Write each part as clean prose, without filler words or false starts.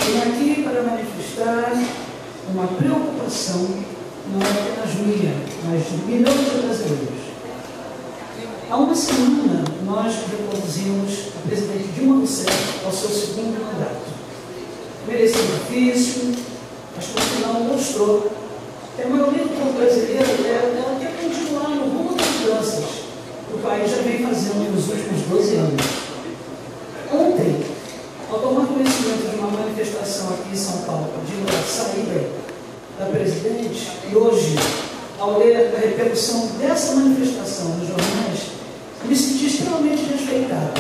Vim aqui para manifestar uma preocupação, não é apenas minha, mas de milhões de brasileiros. Há uma semana, nós reproduzimos a presidente Dilma Rousseff ao seu segundo mandato. Mereceu difícil, mas por final mostrou que a maioria do povo brasileiro ela quer continuar no rumo das mudanças que o país já vem fazendo nos últimos 12 anos. Ontem, ao tomar conhecimento de uma manifestação aqui em São Paulo, pedindo a saída da presidente, e hoje, ao ler a repercussão dessa manifestação nos jornais, me senti extremamente desrespeitada.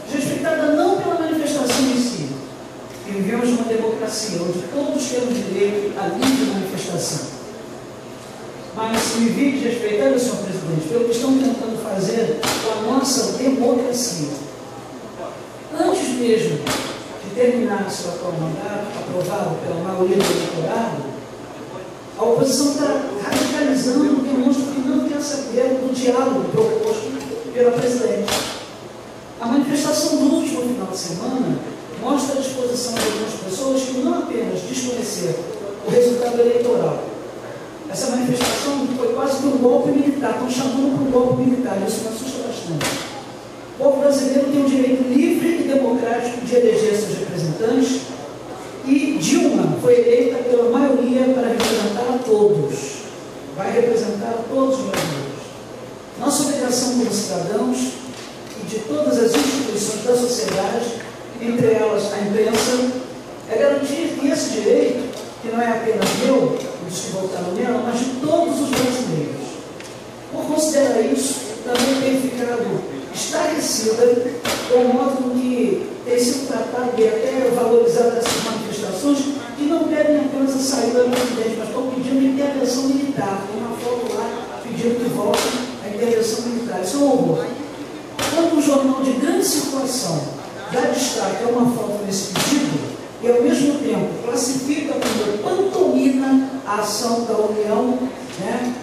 Desrespeitada não pela manifestação em si, que vivemos uma democracia onde todos temos direito à livre manifestação. Mas me vi desrespeitada, senhor presidente, pelo que estão tentando fazer com a nossa democracia. Antes mesmo de terminar seu atual mandato, aprovado pela maioria do eleitorado, a oposição está radicalizando, demonstra que não quer saber do diálogo proposto pela presidente. A manifestação do último final de semana mostra a disposição de algumas pessoas que não apenas desconheceram o resultado eleitoral. Essa manifestação foi quase que um golpe militar, estão chamando para um golpe militar, isso me assusta bastante. O povo brasileiro tem o direito livre e democrático de eleger seus representantes e Dilma foi eleita pela maioria para representar a todos. Vai representar todos os brasileiros. Nossa obrigação como cidadãos e de todas as instituições da sociedade, entre elas a imprensa, é garantir que esse direito, que não é apenas meu, dos que votaram nela, mas de todos os brasileiros. Por considerar isso, também tem ficado estarrecida com o modo com que tem sido tratado e até valorizado essas manifestações, que não pedem apenas a saída do presidente, mas estão pedindo intervenção militar. Tem uma foto lá pedindo que volte a intervenção militar. Isso é um horror. Quando um jornal de grande circulação dá destaque a uma foto nesse pedido, e ao mesmo tempo classifica como pantomima a ação da União,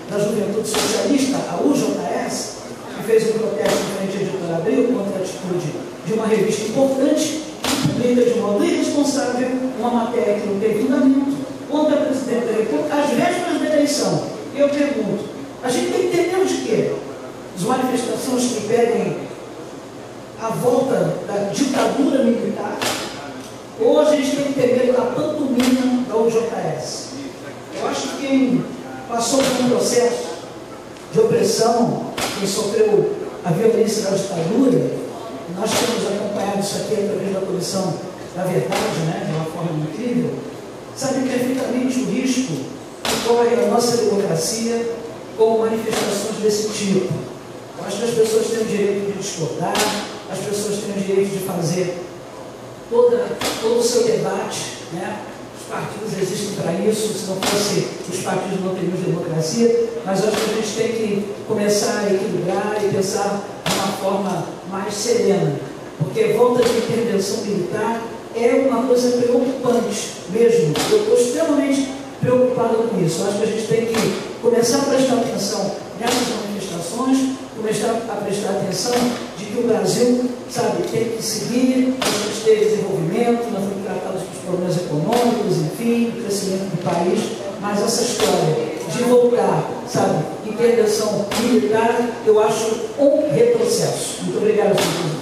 da Juventude Socialista, a UJS, que fez um protesto em frente à Editora Abril contra a atitude de uma revista importante, que publica de modo irresponsável uma matéria que não tem fundamento contra a presidente da República às vésperas da eleição. E eu pergunto, a gente tem que ter medo de quê? As manifestações que pedem a volta da ditadura militar, ou a gente tem que ter medo da pantomima da UJS? Eu acho que quem passou por um processo de opressão, quem sofreu a violência da ditadura, nós temos acompanhado isso aqui através da Comissão da Verdade, de uma forma incrível, sabe perfeitamente o risco que corre a nossa democracia com manifestações desse tipo. Eu acho que as pessoas têm o direito de discordar, as pessoas têm o direito de fazer todo o seu debate, Os partidos existem para isso, se não fosse os partidos não teriam democracia, mas acho que a gente tem que começar a equilibrar e pensar de uma forma mais serena, porque volta de intervenção militar é uma coisa preocupante mesmo. Eu estou extremamente preocupado com isso. Acho que a gente tem que começar a prestar atenção nessas manifestações, começar a prestar atenção de que o Brasil, tem que seguir, nós temos que ter desenvolvimento, nós temos que tratar dos problemas econômicos, enfim, o crescimento do país, mas essa história de voltar, intervenção militar, eu acho um retrocesso. Muito obrigado, senhor presidente.